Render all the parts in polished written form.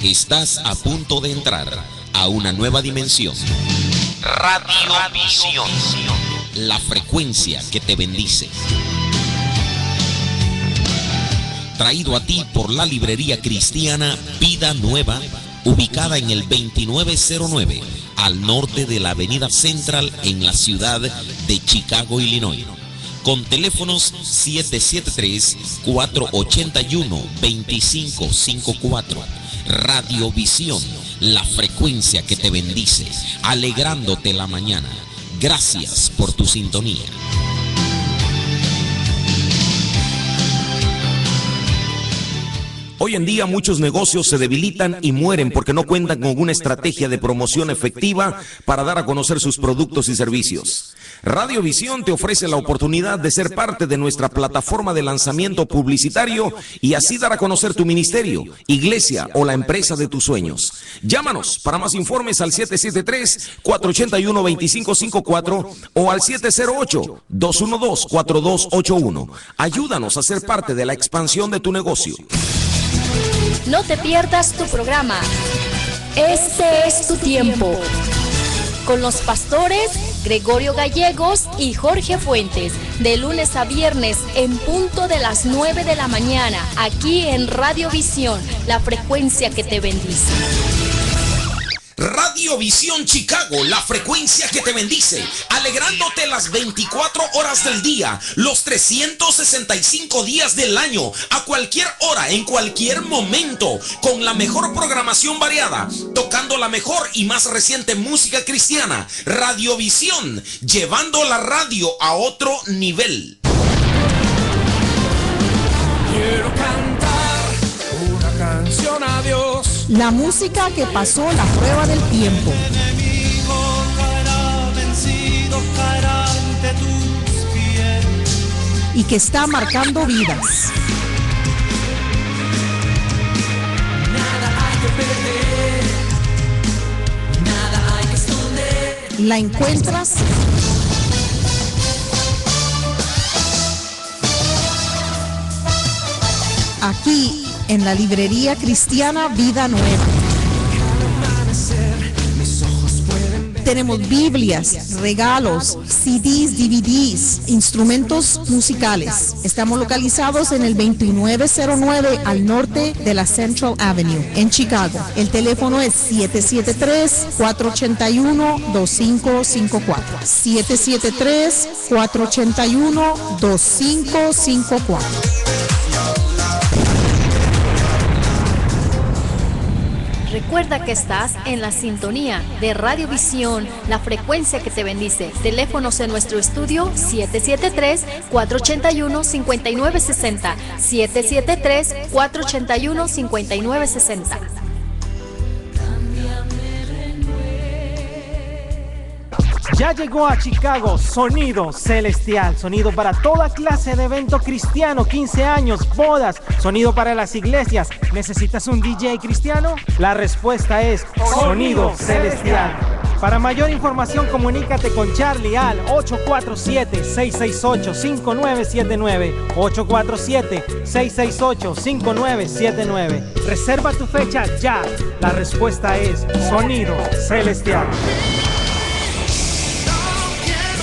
Estás a punto de entrar a una nueva dimensión. Radiovisión, la frecuencia que te bendice. Traído a ti por la librería cristiana Vida Nueva, ubicada en el 2909, al norte de la Avenida Central en la ciudad de Chicago, Illinois. Con teléfonos 773-481-2554. Radiovisión, la frecuencia que te bendice, alegrándote la mañana. Gracias por tu sintonía. Hoy en día muchos negocios se debilitan y mueren porque no cuentan con una estrategia de promoción efectiva para dar a conocer sus productos y servicios. Radiovisión te ofrece la oportunidad de ser parte de nuestra plataforma de lanzamiento publicitario y así dar a conocer tu ministerio, iglesia o la empresa de tus sueños. Llámanos para más informes al 773-481-2554 o al 708-212-4281. Ayúdanos a ser parte de la expansión de tu negocio. No te pierdas tu programa. Este es tu tiempo. Con los pastores Gregorio Gallegos y Jorge Fuentes, de lunes a viernes en punto de las 9 de la mañana, aquí en Radiovisión, la frecuencia que te bendice. Radiovisión Chicago, la frecuencia que te bendice, alegrándote las 24 horas del día, los 365 días del año, a cualquier hora, en cualquier momento, con la mejor programación variada, tocando la mejor y más reciente música cristiana. Radiovisión, llevando la radio a otro nivel. Quiero cantar una canción a Dios. La música que pasó la prueba del tiempo. El enemigo caerá vencido, caerá ante tus pies. Y que está marcando vidas. Nada hay que perder, nada hay que esconder. La encuentras aquí en la librería cristiana Vida Nueva. Tenemos Biblias, regalos, CDs, DVDs, instrumentos musicales. Estamos localizados en el 2909 al norte de la Central Avenue, en Chicago. El teléfono es 773-481-2554. 773-481-2554. Recuerda que estás en la sintonía de Radiovisión, la frecuencia que te bendice. Teléfonos en nuestro estudio 773-481-5960. 773-481-5960. Ya llegó a Chicago Sonido Celestial, sonido para toda clase de evento cristiano, 15 años, bodas, sonido para las iglesias. ¿Necesitas un DJ cristiano? La respuesta es Sonido Celestial. Para mayor información, comunícate con Charlie al 847-668-5979, 847-668-5979. Reserva tu fecha ya. La respuesta es Sonido Celestial.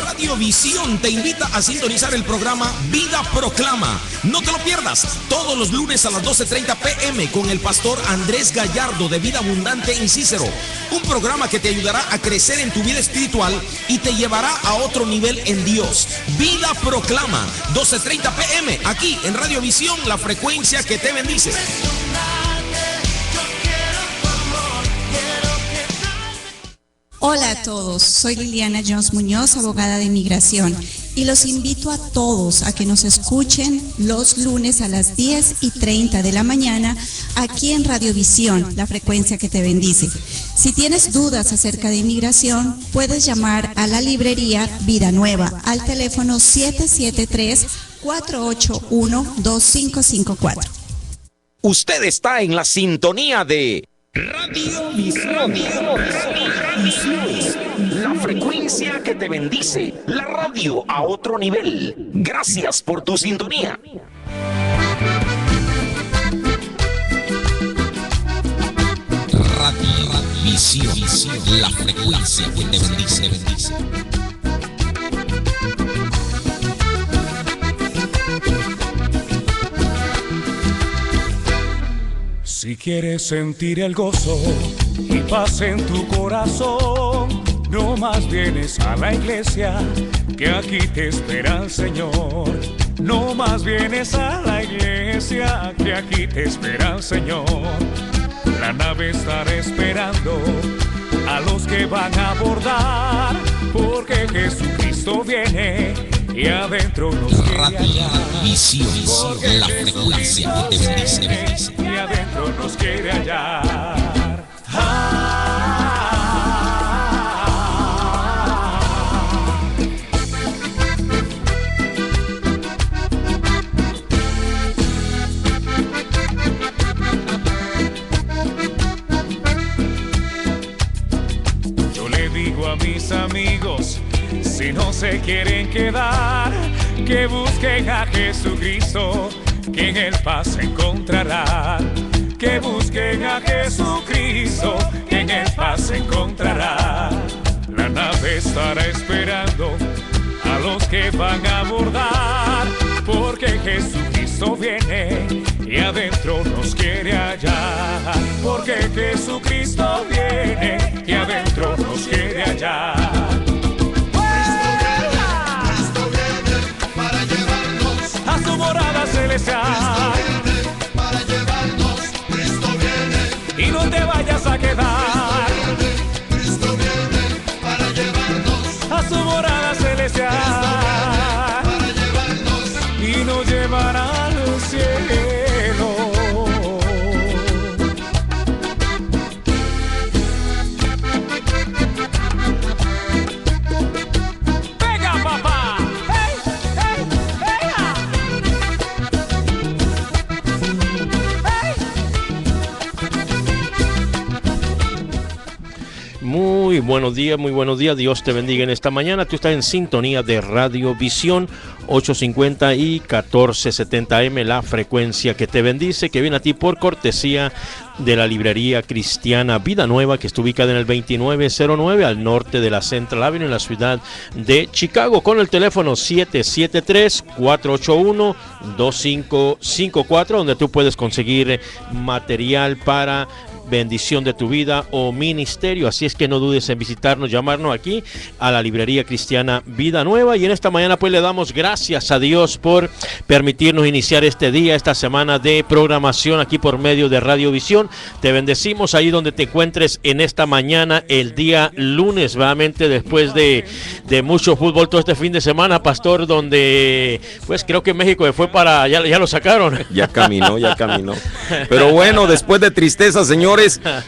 Radiovisión te invita a sintonizar el programa Vida Proclama. No te lo pierdas, todos los lunes a las 12:30 p.m. con el pastor Andrés Gallardo de Vida Abundante en Cícero. Un programa que te ayudará a crecer en tu vida espiritual y te llevará a otro nivel en Dios. Vida Proclama, 12:30 p.m. aquí en Radiovisión, la frecuencia que te bendice. Hola a todos, soy Liliana Jones Muñoz, abogada de inmigración, y los invito a todos a que nos escuchen los lunes a las 10:30 de la mañana aquí en Radiovisión, la frecuencia que te bendice. Si tienes dudas acerca de inmigración, puedes llamar a la librería Vida Nueva al teléfono 773-481-2554. Usted está en la sintonía de Radiovisión, la frecuencia que te bendice, la radio a otro nivel. Gracias por tu sintonía. la frecuencia que te bendice, bendice. Si quieres sentir el gozo y paz en tu corazón, no más vienes a la iglesia, que aquí te espera el Señor. No más vienes a la iglesia, que aquí te espera el Señor. La nave estará esperando a los que van a abordar, porque Jesucristo viene y adentro nos quiere hallar. Visión, la frecuencia que te bendice, bendice. Y adentro nos quiere hallar. Yo le digo a mis amigos, si no se quieren quedar, que busquen a Jesucristo, que en Él paz encontrarán. Que busquen a Jesucristo, que en Él paz encontrarán. La nave estará esperando a los que van a abordar, porque Jesucristo viene y adentro nos quiere hallar. Porque Jesucristo viene y adentro nos quiere hallar. A su morada celestial, para llevarnos, Cristo viene, y no te vayas a quedar. Cristo viene, para llevarnos, A su morada celestial, para llevarnos, y nos llevará al cielo. ¡Venga, papá! ¡Hey, hey, venga! Muy buenos días, Dios te bendiga en esta mañana. Tú estás en sintonía de Radio Visión 850 y 1470M, la frecuencia que te bendice, que viene a ti por cortesía de la librería cristiana Vida Nueva, que está ubicada en el 2909 al norte de la Central Avenue en la ciudad de Chicago, con el teléfono 773-481-2554, donde tú puedes conseguir material para bendición de tu vida o ministerio. Así es que no dudes en visitarnos, llamarnos aquí a la librería cristiana Vida Nueva. Y en esta mañana pues le damos gracias a Dios por permitirnos iniciar este día, esta semana de programación aquí por medio de Radio Visión. Te bendecimos ahí donde te encuentres en esta mañana, el día lunes, nuevamente después de mucho fútbol todo este fin de semana, pastor, donde pues creo que México fue para, ya lo sacaron. Ya caminó. Pero bueno, después de tristeza, señores,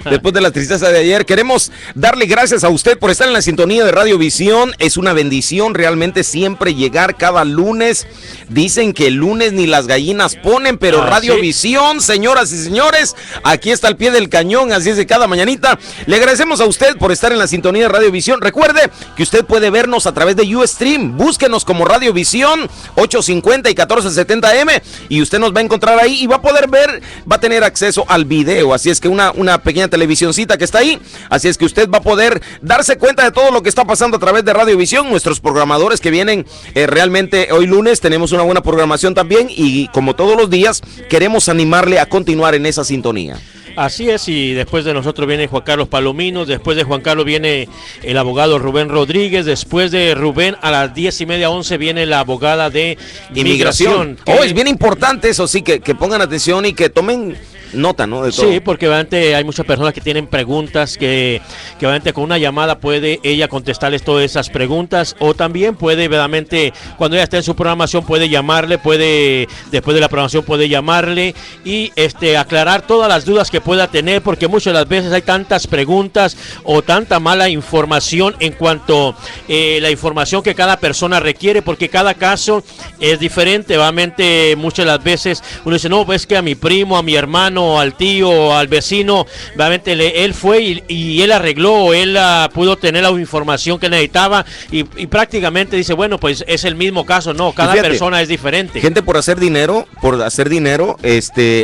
después de la tristeza de ayer, queremos darle gracias a usted por estar en la sintonía de Radio Visión. Es una bendición realmente siempre llegar cada lunes. Dicen que el lunes ni las gallinas ponen, pero Radio Visión, señoras y señores, aquí está al pie del cañón, así es de cada mañanita. Le agradecemos a usted por estar en la sintonía de Radio Visión. Recuerde que usted puede vernos a través de Ustream. Búsquenos como Radio Visión 850 y 1470M y usted nos va a encontrar ahí y va a poder ver, va a tener acceso al video. Así es que una pequeña televisioncita que está ahí. Así es que usted va a poder darse cuenta de todo lo que está pasando a través de Radio Visión. Nuestros programadores que vienen realmente hoy lunes tenemos una buena programación también y como todos los días queremos animarle a continuar en esa sintonía. Así es, y después de nosotros viene Juan Carlos Palomino, después de Juan Carlos viene el abogado Rubén Rodríguez, después de Rubén a las 10:30, 11 viene la abogada de Inmigración. Es bien importante eso, sí, que pongan atención y que tomen nota, ¿no? De todo. Sí, porque obviamente hay muchas personas que tienen preguntas que obviamente con una llamada puede ella contestarles todas esas preguntas, o también puede verdaderamente cuando ella esté en su programación puede llamarle, puede después de la programación puede llamarle y aclarar todas las dudas que pueda tener, porque muchas de las veces hay tantas preguntas o tanta mala información en cuanto la información que cada persona requiere, porque cada caso es diferente. Obviamente muchas de las veces uno dice, no, pues que a mi primo, a mi hermano hermano, al tío, al vecino, obviamente él fue y él arregló, él pudo tener la información que necesitaba y prácticamente dice, bueno, pues es el mismo caso. No, cada persona es diferente. Gente por hacer dinero,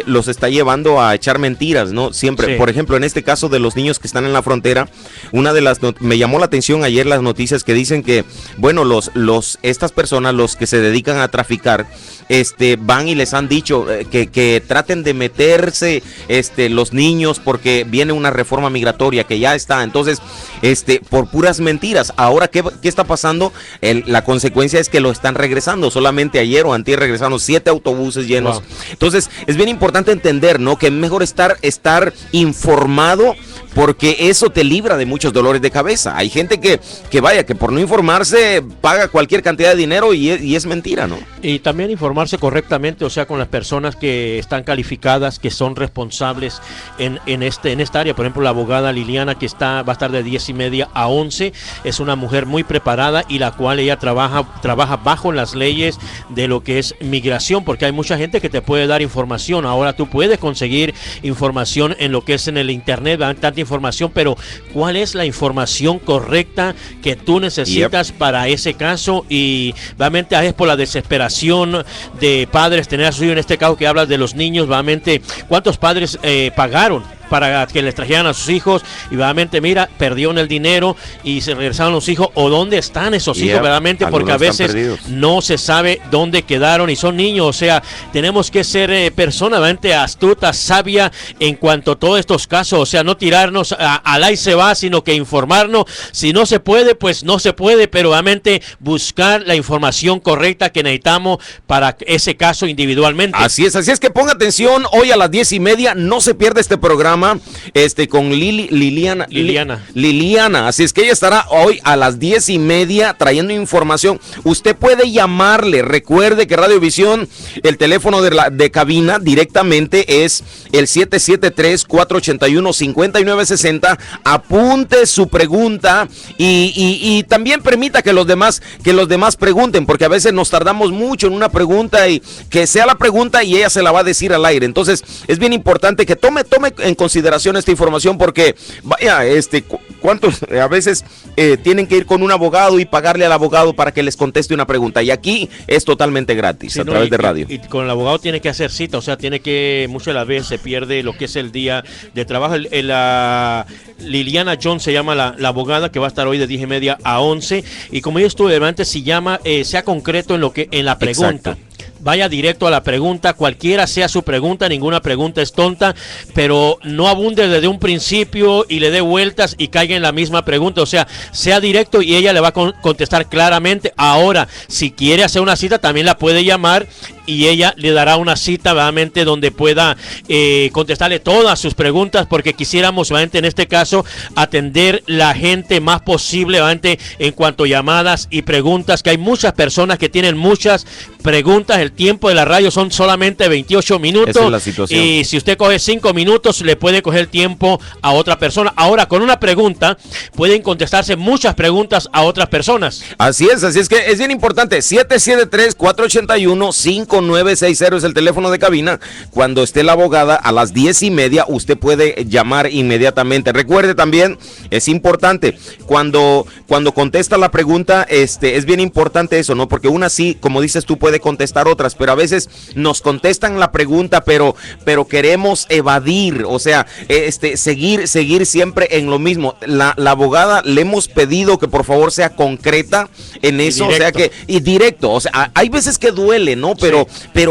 los está llevando a echar mentiras, ¿no? Siempre, sí. Por ejemplo, en este caso de los niños que están en la frontera, me llamó la atención ayer las noticias que dicen que, bueno, estas personas, los que se dedican a traficar, van y les han dicho que traten de meterse los niños porque viene una reforma migratoria que ya está. Entonces, por puras mentiras. Ahora, ¿qué está pasando? La consecuencia es que lo están regresando. Solamente ayer o antier regresaron 7 autobuses llenos. Wow. Entonces, es bien importante entender, ¿no? Que es mejor estar informado, porque eso te libra de muchos dolores de cabeza. Hay gente que por no informarse paga cualquier cantidad de dinero y es mentira, ¿no? Y también informarse correctamente, o sea, con las personas que están calificadas, que son responsables en esta área. Por ejemplo, la abogada Liliana, que va a estar de 10:30 a 11, es una mujer muy preparada y la cual ella trabaja bajo las leyes de lo que es migración, porque hay mucha gente que te puede dar información. Ahora tú puedes conseguir información en lo que es en el internet, tanta información, pero ¿cuál es la información correcta que tú necesitas para ese caso? Y realmente es por la desesperación de padres tener a su hijo, en este caso que hablas de los niños, realmente ¿cuántos padres pagaron para que les trajeran a sus hijos y verdaderamente mira, perdieron el dinero y se regresaron los hijos? ¿O dónde están esos hijos verdaderamente? Porque a veces no se sabe dónde quedaron y son niños. O sea, tenemos que ser personas verdaderamente astutas, sabias en cuanto a todos estos casos. O sea, no tirarnos al ahí se va, sino que informarnos. Si no se puede, pues no se puede, pero realmente buscar la información correcta que necesitamos para ese caso individualmente. Así es que ponga atención, hoy a las 10:30 no se pierde este programa con Liliana. Así es que ella estará hoy a las 10:30 trayendo información. Usted puede llamarle, recuerde que Radiovisión, el teléfono de cabina directamente es el 773-481-5960. Apunte su pregunta y también permita que los demás pregunten, porque a veces nos tardamos mucho en una pregunta y que sea la pregunta y ella se la va a decir al aire. Entonces es bien importante que tome en consideración esta información, porque vaya, cuántos a veces tienen que ir con un abogado y pagarle al abogado para que les conteste una pregunta, y aquí es totalmente gratis, a través de radio. Y con el abogado tiene que hacer cita, o sea, muchas de las veces se pierde lo que es el día de trabajo. Liliana Jones se llama la abogada, que va a estar hoy de 10:30 a 11, y como yo estuve antes, si llama, sea concreto en la pregunta. Exacto. Vaya directo a la pregunta, cualquiera sea su pregunta, ninguna pregunta es tonta, pero no abunde desde un principio y le dé vueltas y caiga en la misma pregunta. O sea, sea directo y ella le va a contestar claramente. Ahora, si quiere hacer una cita, también la puede llamar y ella le dará una cita realmente donde pueda contestarle todas sus preguntas, porque quisiéramos realmente en este caso atender la gente más posible realmente en cuanto a llamadas y preguntas, que hay muchas personas que tienen muchas preguntas. El tiempo de la radio son solamente 28 minutos. Esa es la situación. Y si usted coge 5 minutos, le puede coger tiempo a otra persona. Ahora, con una pregunta, pueden contestarse muchas preguntas a otras personas. Así es que es bien importante. 773-481-5960 es el teléfono de cabina. Cuando esté la abogada a las 10:30, usted puede llamar inmediatamente. Recuerde también, es importante, cuando contesta la pregunta, es bien importante eso, ¿no? Porque una sí, como dices tú, puede contestar otras, pero a veces nos contestan la pregunta, pero queremos evadir, o sea, seguir siempre en lo mismo. La abogada le hemos pedido que por favor sea concreta en eso, o sea que, y directo, o sea, hay veces que duele, ¿no? Pero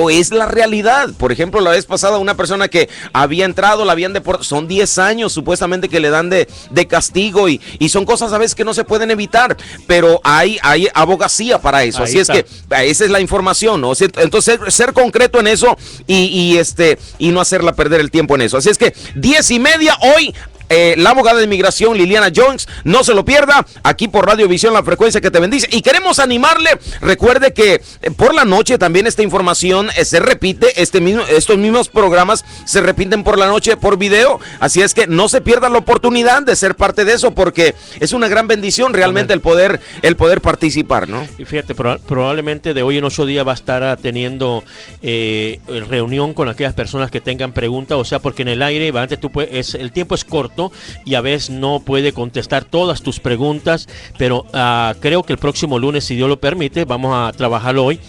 es la realidad. Por ejemplo, la vez pasada una persona que había entrado, la habían deportado, son 10 años supuestamente que le dan de castigo, y son cosas a veces que no se pueden evitar, pero hay abogacía para eso. Así es que esa es la información, ¿no? Entonces ser concreto en eso y no hacerla perder el tiempo en eso. Así es que 10:30 hoy la abogada de inmigración Liliana Jones. No se lo pierda, aquí por Radio Visión, la frecuencia que te bendice. Y queremos animarle, recuerde que por la noche también esta información se repite, estos mismos programas se repiten por la noche por video, así es que no se pierda la oportunidad de ser parte de eso, porque es una gran bendición realmente el poder participar, ¿no? Y fíjate, probablemente de hoy en 8 días va a estar teniendo reunión con aquellas personas que tengan preguntas, o sea, porque en el aire el tiempo es corto y a veces no puede contestar todas tus preguntas, pero creo que el próximo lunes, si Dios lo permite, vamos a trabajarlo hoy,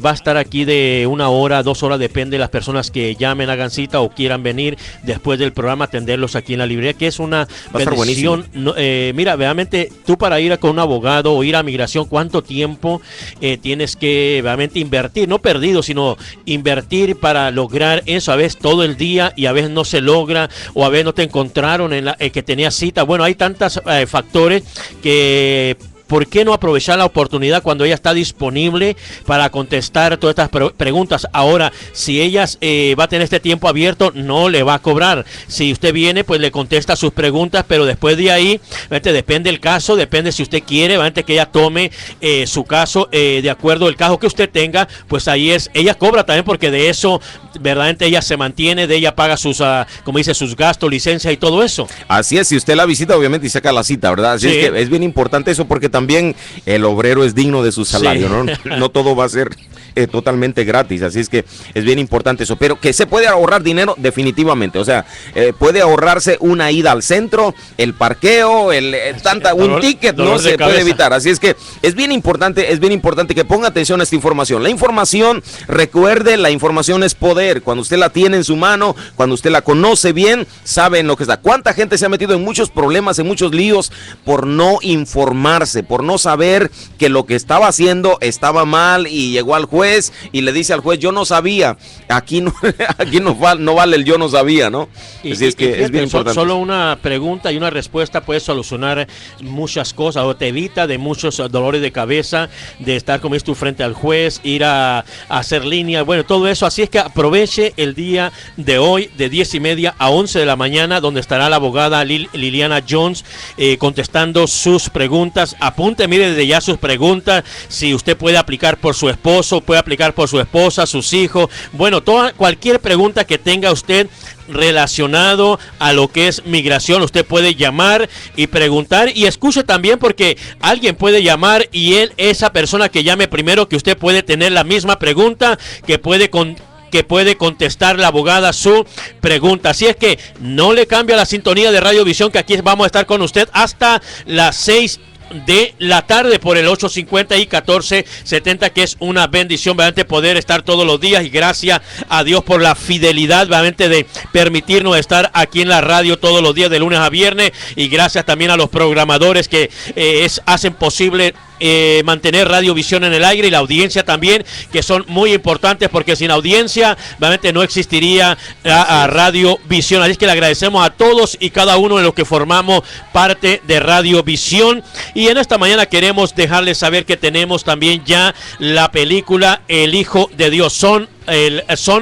va a estar aquí de 1 hora, 2 horas, depende de las personas que llamen, hagan cita o quieran venir después del programa, atenderlos aquí en la librería, que es una bendición. Mira, realmente tú para ir con un abogado o ir a migración, ¿cuánto tiempo tienes que realmente invertir? No perdido, sino invertir para lograr eso, a veces todo el día y a veces no se logra, o a veces no te encontraron que tenías cita. Bueno, hay tantos factores que... ¿Por qué no aprovechar la oportunidad cuando ella está disponible para contestar todas estas preguntas? Ahora, si ella va a tener este tiempo abierto, no le va a cobrar. Si usted viene, pues le contesta sus preguntas, pero después de ahí, depende del caso, depende si usted quiere, que ella tome su caso de acuerdo al caso que usted tenga, pues ahí ella cobra también, porque de eso, verdaderamente ella se mantiene, de ella paga sus, como dice, sus gastos, licencia y todo eso. Así es, si usted la visita, obviamente, y saca la cita, ¿verdad? Así es que es bien importante eso, porque también el obrero es digno de su salario, ¿no? No todo va a ser totalmente gratis, así es que es bien importante eso, pero que se puede ahorrar dinero definitivamente, o sea, puede ahorrarse una ida al centro, el parqueo, un ticket, no se puede evitar, así es que es bien importante que ponga atención a esta información. La información, recuerde, la información es poder. Cuando usted la tiene en su mano, cuando usted la conoce bien, sabe en lo que está. ¿Cuánta gente se ha metido en muchos problemas, en muchos líos por no informarse, por no saber que lo que estaba haciendo estaba mal, y llegó al juez y le dice al juez, yo no sabía? Aquí no vale el yo no sabía, ¿no? Así es que es bien importante. Solo una pregunta y una respuesta puede solucionar muchas cosas, o te evita de muchos dolores de cabeza, de estar, como dices tú, frente al juez, ir a hacer línea, bueno, todo eso. Así es que aproveche el día de hoy de 10:30 a 11 de la mañana, donde estará la abogada Liliana Jones contestando sus preguntas. Apunte, mire, desde ya sus preguntas, si usted puede aplicar por su esposo, puede aplicar por su esposa, sus hijos, bueno, cualquier pregunta que tenga usted relacionado a lo que es migración, usted puede llamar y preguntar, y escuche también, porque alguien puede llamar y esa persona que llame primero, que usted puede tener la misma pregunta, que puede contestar la abogada su pregunta. Así es que no le cambia la sintonía de Radio Visión, que aquí vamos a estar con usted hasta las 6 de la tarde por el 850 y 1470, que es una bendición realmente poder estar todos los días, y gracias a Dios por la fidelidad realmente de permitirnos estar aquí en la radio todos los días de lunes a viernes, y gracias también a los programadores que hacen posible mantener Radio Visión en el aire, y la audiencia también, que son muy importantes, porque sin audiencia realmente no existiría a Radio Visión. Así es que le agradecemos a todos y cada uno de los que formamos parte de Radio Visión, y en esta mañana queremos dejarles saber que tenemos también ya la película El Hijo de Dios, Son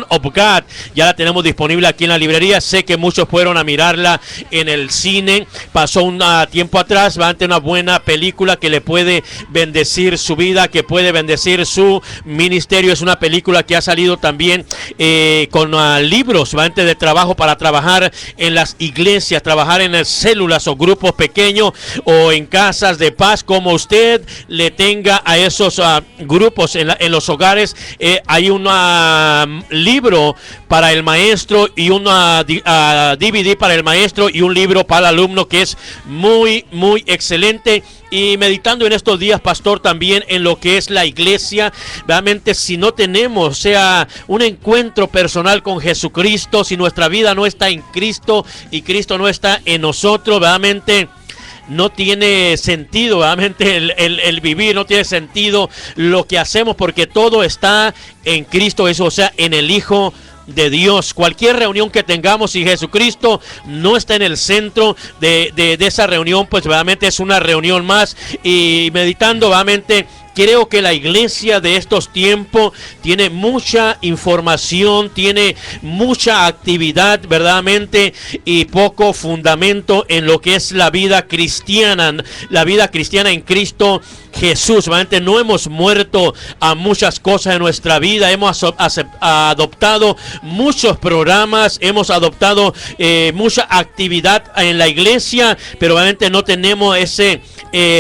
of God, ya la tenemos disponible aquí en la librería. Sé que muchos fueron a mirarla en el cine, pasó un tiempo atrás, ante una buena película que le puede bendecir su vida, que puede bendecir su ministerio. Es una película que ha salido también con libros de trabajo para trabajar en las iglesias, trabajar en las células o grupos pequeños o en casas de paz, como usted le tenga a esos grupos en los hogares. Hay una libro para el maestro y una DVD para el maestro y un libro para el alumno, que es muy, muy excelente. Y meditando en estos días, pastor, también en lo que es la iglesia, realmente si no tenemos, un encuentro personal con Jesucristo, si nuestra vida no está en Cristo y Cristo no está en nosotros, realmente no tiene sentido, realmente el vivir, no tiene sentido lo que hacemos, porque todo está en Cristo, eso, o sea, en el Hijo de Dios. Cualquier reunión que tengamos, si Jesucristo no está en el centro de esa reunión, pues realmente es una reunión más. Y meditando realmente creo que la iglesia de estos tiempos tiene mucha información, tiene mucha actividad verdaderamente y poco fundamento en lo que es la vida cristiana en Cristo Jesús. Realmente no hemos muerto a muchas cosas en nuestra vida, hemos adoptado muchos programas, hemos adoptado mucha actividad en la iglesia, pero realmente no tenemos ese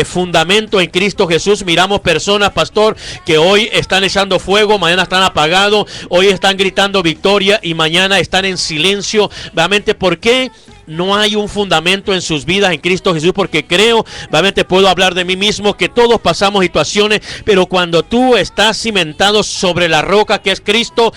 fundamento en Cristo Jesús. Miramos personas, pastor, que hoy están echando fuego, mañana están apagados, hoy están gritando victoria y mañana están en silencio. Realmente, ¿por qué? No hay un fundamento en sus vidas en Cristo Jesús, porque creo, realmente puedo hablar de mí mismo, que todos pasamos situaciones, pero cuando tú estás cimentado sobre la roca que es Cristo,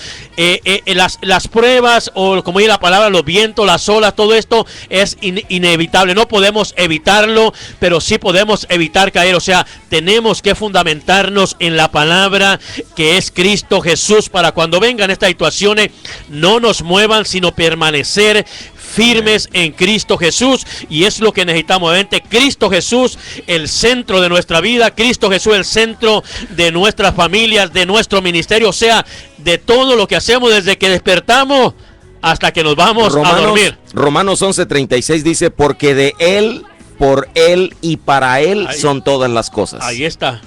las pruebas, o como dice la palabra, los vientos, las olas, todo esto es inevitable. No podemos evitarlo, pero sí podemos evitar caer. O sea, tenemos que fundamentarnos en la palabra que es Cristo Jesús, para cuando vengan estas situaciones no nos muevan, sino permanecer firmes en Cristo Jesús. Y es lo que necesitamos, obviamente. Cristo Jesús, el centro de nuestra vida. Cristo Jesús, el centro de nuestras familias, de nuestro ministerio. O sea, de todo lo que hacemos desde que despertamos hasta que nos vamos a dormir. Romanos 11:36 dice: porque de Él, por Él y para Él son todas las cosas. Ahí está.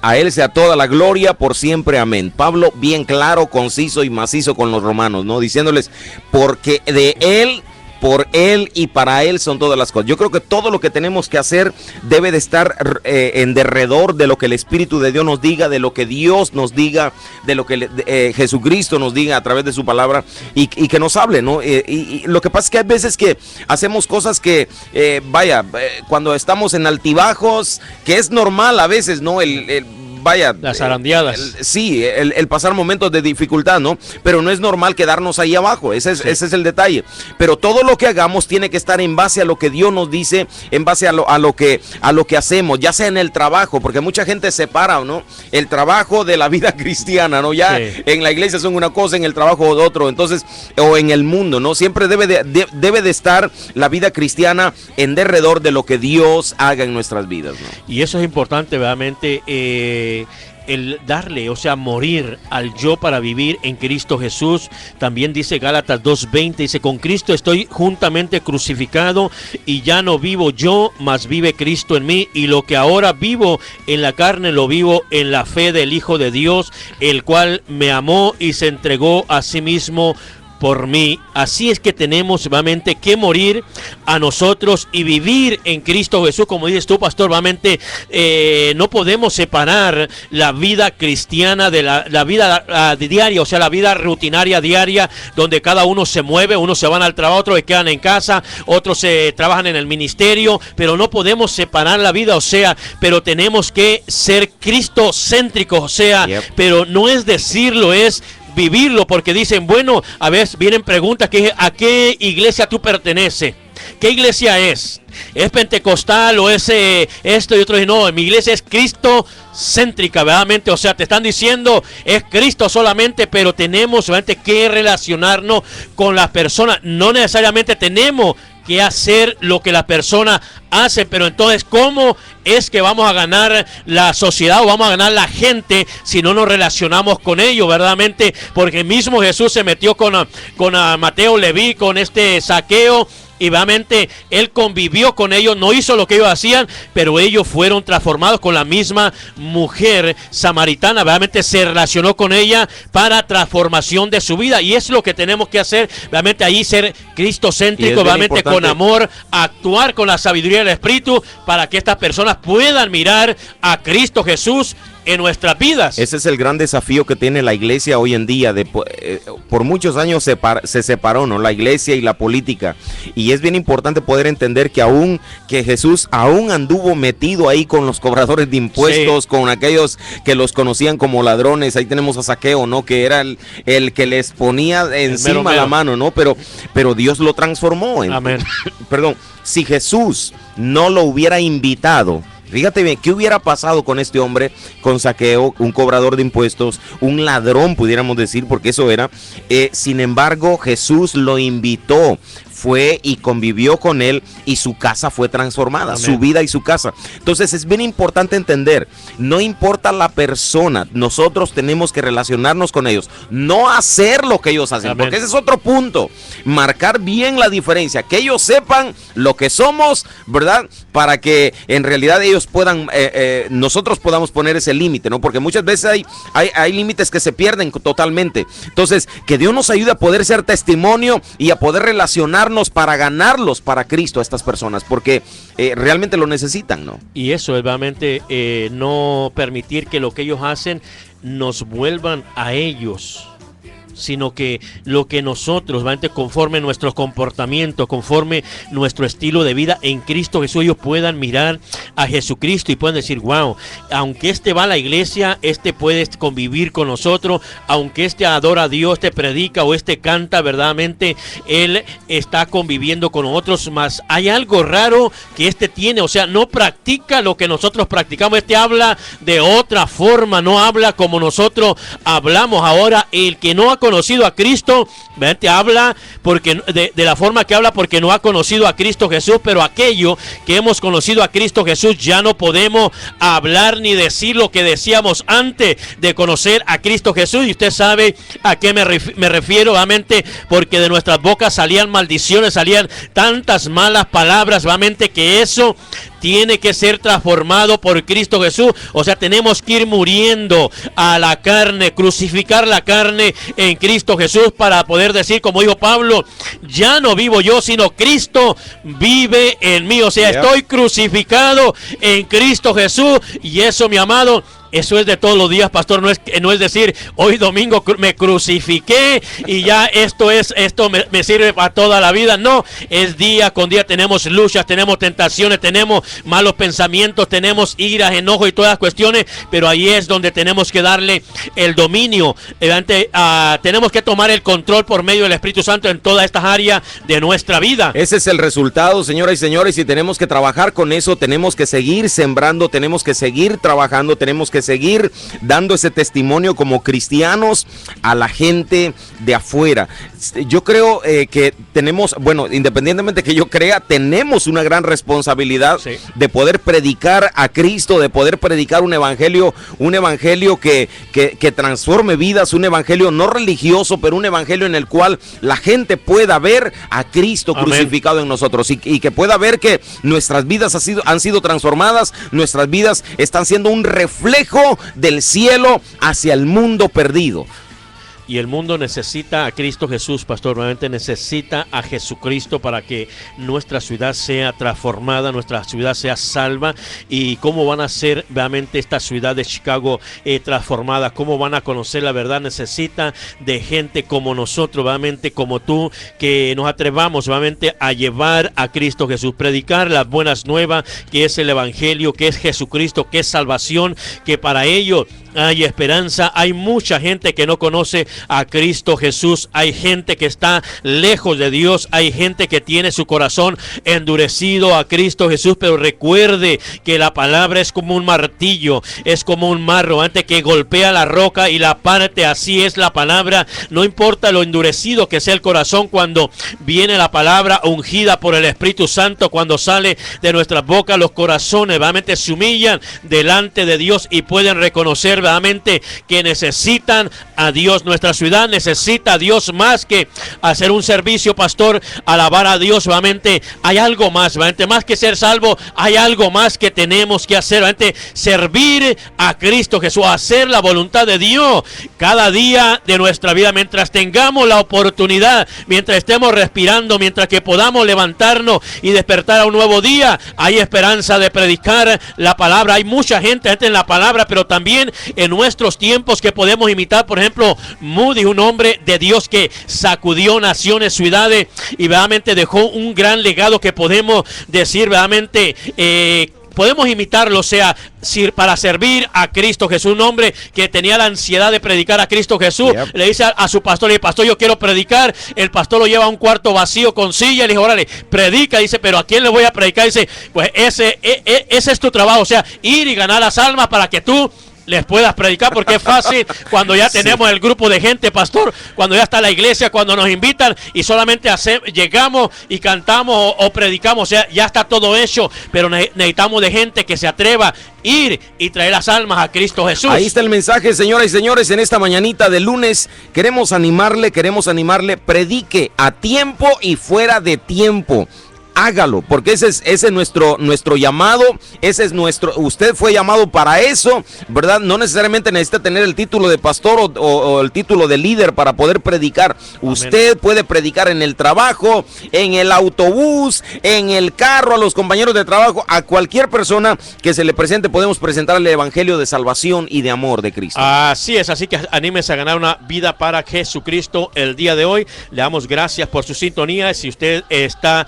A Él sea toda la gloria por siempre, amén. Pablo bien claro, conciso y macizo con los romanos, ¿no? Diciéndoles, porque de Él, por Él y para Él son todas las cosas. Yo creo que todo lo que tenemos que hacer debe de estar en derredor de lo que el Espíritu de Dios nos diga, de lo que Dios nos diga, de lo que Jesucristo nos diga a través de su palabra, y que nos hable, ¿no? Y lo que pasa es que hay veces que hacemos cosas que, cuando estamos en altibajos, que es normal a veces, ¿no? Las zarandeadas. El pasar momentos de dificultad, ¿no? Pero no es normal quedarnos ahí abajo, ese es el detalle. Pero todo lo que hagamos tiene que estar en base a lo que Dios nos dice, en base a lo que hacemos, ya sea en el trabajo, porque mucha gente separa, ¿no? El trabajo de la vida cristiana, ¿no? Ya en la iglesia son una cosa, en el trabajo otro, entonces, o en el mundo, ¿no? Siempre debe de estar la vida cristiana en derredor de lo que Dios haga en nuestras vidas, ¿no? Y eso es importante, verdaderamente, el darle, o sea, morir al yo para vivir en Cristo Jesús. También dice Gálatas 2:20, dice: con Cristo estoy juntamente crucificado, y ya no vivo yo, mas vive Cristo en mí, y lo que ahora vivo en la carne lo vivo en la fe del Hijo de Dios, el cual me amó y se entregó a sí mismo por mí. Así es que tenemos realmente que morir a nosotros y vivir en Cristo Jesús. Como dices tú, pastor, realmente no podemos separar la vida cristiana de la vida diaria, o sea, la vida rutinaria diaria, donde cada uno se mueve, unos se van al trabajo, otros se quedan en casa, otros se trabajan en el ministerio, pero no podemos separar la vida, o sea, pero tenemos que ser cristocéntricos, o sea, pero no es decirlo, es vivirlo, porque dicen, bueno, a veces vienen preguntas que ¿a qué iglesia tú perteneces? ¿Qué iglesia es? ¿Es pentecostal o es esto y otro? Y no, mi iglesia es cristocéntrica, verdaderamente. O sea, te están diciendo es Cristo solamente, pero tenemos solamente que relacionarnos con las personas. No necesariamente tenemos que hacer lo que la persona hace, pero entonces, ¿cómo es que vamos a ganar la sociedad o vamos a ganar la gente si no nos relacionamos con ellos, verdaderamente? Porque mismo Jesús se metió con Mateo, Leví, con Zaqueo, y realmente él convivió con ellos, no hizo lo que ellos hacían, pero ellos fueron transformados. Con la misma mujer samaritana, realmente se relacionó con ella para transformación de su vida, y es lo que tenemos que hacer, realmente ahí ser cristocéntrico, realmente con amor, actuar con la sabiduría del Espíritu, para que estas personas puedan mirar a Cristo Jesús en nuestras vidas. Ese es el gran desafío que tiene la iglesia hoy en día. Por muchos años se separó, ¿no?, la iglesia y la política, y es bien importante poder entender que Jesús aún anduvo metido ahí con los cobradores de impuestos, con aquellos que los conocían como ladrones. Ahí tenemos a Zaqueo, ¿no?, que era el que les ponía encima la mano, ¿no? Pero Dios lo transformó. Amén. Perdón, si Jesús no lo hubiera invitado, fíjate bien, ¿qué hubiera pasado con este hombre, con Zaqueo, un cobrador de impuestos, un ladrón, pudiéramos decir, porque eso era? Sin embargo, Jesús lo invitó. fue y convivió con él y su casa fue transformada, Amén. su vida y su casa. Entonces es bien importante entender, no importa la persona, nosotros tenemos que relacionarnos con ellos, no hacer lo que ellos hacen, Amén. porque ese es otro punto, marcar bien la diferencia, que ellos sepan lo que somos, ¿verdad? Para que en realidad ellos puedan, nosotros podamos poner ese límite, ¿no? Porque muchas veces hay límites que se pierden totalmente. Entonces, que Dios nos ayude a poder ser testimonio y a poder relacionarnos para ganarlos para Cristo a estas personas, porque realmente lo necesitan, ¿no? Y eso es realmente no permitir que lo que ellos hacen nos vuelvan a ellos, sino que lo que nosotros, realmente conforme nuestro comportamiento, conforme nuestro estilo de vida en Cristo Jesús, ellos puedan mirar a Jesucristo y puedan decir, wow, aunque este va a la iglesia, este puede convivir con nosotros, aunque este adora a Dios, este predica o este canta, verdaderamente él está conviviendo con nosotros, más hay algo raro que este tiene, o sea, no practica lo que nosotros practicamos, este habla de otra forma, no habla como nosotros hablamos. Ahora, el que no ha conocido a Cristo, te habla porque de la forma que habla porque no ha conocido a Cristo Jesús, pero aquello que hemos conocido a Cristo Jesús ya no podemos hablar ni decir lo que decíamos antes de conocer a Cristo Jesús. Y usted sabe a qué me refiero, obviamente, porque de nuestras bocas salían maldiciones, salían tantas malas palabras, obviamente, que eso tiene que ser transformado por Cristo Jesús. O sea, tenemos que ir muriendo a la carne, crucificar la carne en Cristo Jesús para poder decir, como dijo Pablo, ya no vivo yo, sino Cristo vive en mí. O sea, estoy crucificado en Cristo Jesús, y eso, mi amado, eso es de todos los días, pastor. No es decir, hoy domingo me crucifiqué y ya esto me sirve para toda la vida. No, es día con día. Tenemos luchas, tenemos tentaciones, tenemos malos pensamientos, tenemos iras, enojo y todas las cuestiones, pero ahí es donde tenemos que darle el dominio. Tenemos que tomar el control por medio del Espíritu Santo en todas estas áreas de nuestra vida. Ese es el resultado, señoras y señores, y tenemos que trabajar con eso, tenemos que seguir sembrando, tenemos que seguir trabajando, tenemos que seguir dando ese testimonio como cristianos a la gente de afuera. Yo creo que tenemos, bueno, independientemente que yo crea, tenemos una gran responsabilidad de poder predicar a Cristo, de poder predicar un evangelio que transforme vidas, un evangelio no religioso, pero un evangelio en el cual la gente pueda ver a Cristo crucificado en nosotros y que pueda ver que nuestras vidas han sido transformadas, nuestras vidas están siendo un reflejo del cielo hacia el mundo perdido. Y el mundo necesita a Cristo Jesús, pastor. Realmente necesita a Jesucristo para que nuestra ciudad sea transformada, nuestra ciudad sea salva. ¿Y cómo van a ser realmente esta ciudad de Chicago transformada? ¿Cómo van a conocer la verdad? Necesita de gente como nosotros, realmente como tú, que nos atrevamos realmente a llevar a Cristo Jesús, predicar las buenas nuevas, que es el evangelio, que es Jesucristo, que es salvación, que para ello hay esperanza. Hay mucha gente que no conoce a Cristo Jesús, hay gente que está lejos de Dios, hay gente que tiene su corazón endurecido a Cristo Jesús, pero recuerde que la palabra es como un martillo, es como un marro, antes que golpea la roca y la parte. Así es la palabra, no importa lo endurecido que sea el corazón, cuando viene la palabra ungida por el Espíritu Santo, cuando sale de nuestras bocas, los corazones realmente se humillan delante de Dios y pueden reconocer verdaderamente que necesitan a Dios. Nuestra ciudad necesita a Dios más que hacer un servicio, pastor, alabar a Dios. Realmente hay algo más, realmente más que ser salvo, hay algo más que tenemos que hacer, realmente servir a Cristo Jesús, hacer la voluntad de Dios cada día de nuestra vida, mientras tengamos la oportunidad, mientras estemos respirando, mientras que podamos levantarnos y despertar a un nuevo día. Hay esperanza de predicar la palabra. Hay mucha gente en la palabra, pero también en nuestros tiempos que podemos imitar. Por ejemplo, Moody, un hombre de Dios que sacudió naciones, ciudades, y verdaderamente dejó un gran legado que podemos decir verdaderamente podemos imitarlo, o sea, para servir a Cristo Jesús. Un hombre que tenía la ansiedad de predicar a Cristo Jesús, le dice a su pastor, le dice: pastor, yo quiero predicar. El pastor lo lleva a un cuarto vacío con silla, y le dijo: órale, predica. Dice: pero ¿a quién le voy a predicar? Dice: pues ese es tu trabajo, o sea, ir y ganar las almas para que tú les puedas predicar, porque es fácil cuando ya tenemos el grupo de gente, pastor, cuando ya está la iglesia, cuando nos invitan y solamente llegamos y cantamos o predicamos, o sea, ya está todo hecho, pero necesitamos de gente que se atreva a ir y traer las almas a Cristo Jesús. Ahí está el mensaje, señoras y señores, en esta mañanita de lunes queremos animarle, predique a tiempo y fuera de tiempo. Hágalo, porque ese es nuestro llamado, usted fue llamado para eso, ¿verdad? No necesariamente necesita tener el título de pastor o el título de líder para poder predicar. Usted puede predicar en el trabajo, en el autobús, en el carro, a los compañeros de trabajo, a cualquier persona que se le presente, podemos presentarle el evangelio de salvación y de amor de Cristo. Así es, así que anímese a ganar una vida para Jesucristo el día de hoy. Le damos gracias por su sintonía. Si usted está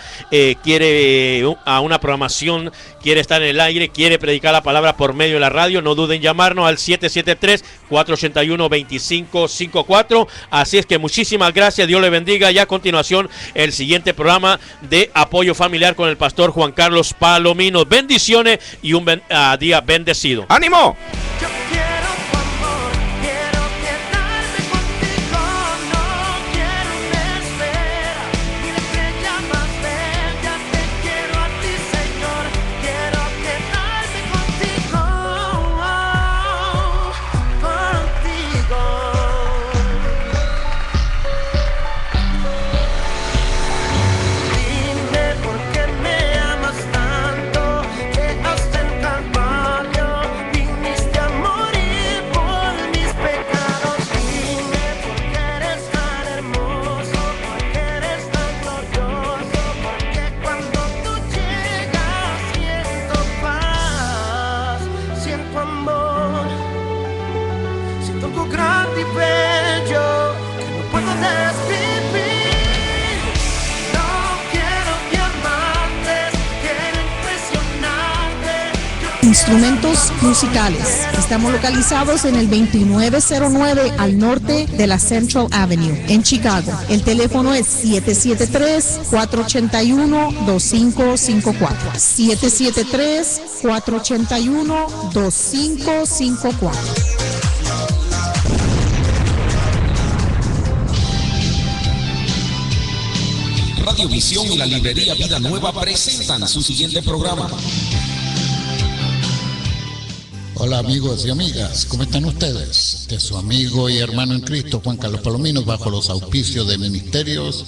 quiere a una programación, quiere estar en el aire, quiere predicar la palabra por medio de la radio, no duden en llamarnos al 773-481-2554. Así es que muchísimas gracias, Dios le bendiga. Y a continuación el siguiente programa de Apoyo Familiar con el pastor Juan Carlos Palomino. Bendiciones y un día bendecido. ¡Ánimo! Instrumentos musicales. Estamos localizados en el 2909 al norte de la Central Avenue, en Chicago. El teléfono es 773-481-2554. 773-481-2554. Radiovisión y la librería Vida Nueva presentan su siguiente programa. Hola amigos y amigas, ¿cómo están ustedes? De su amigo y hermano en Cristo, Juan Carlos Palomino, bajo los auspicios de Ministerios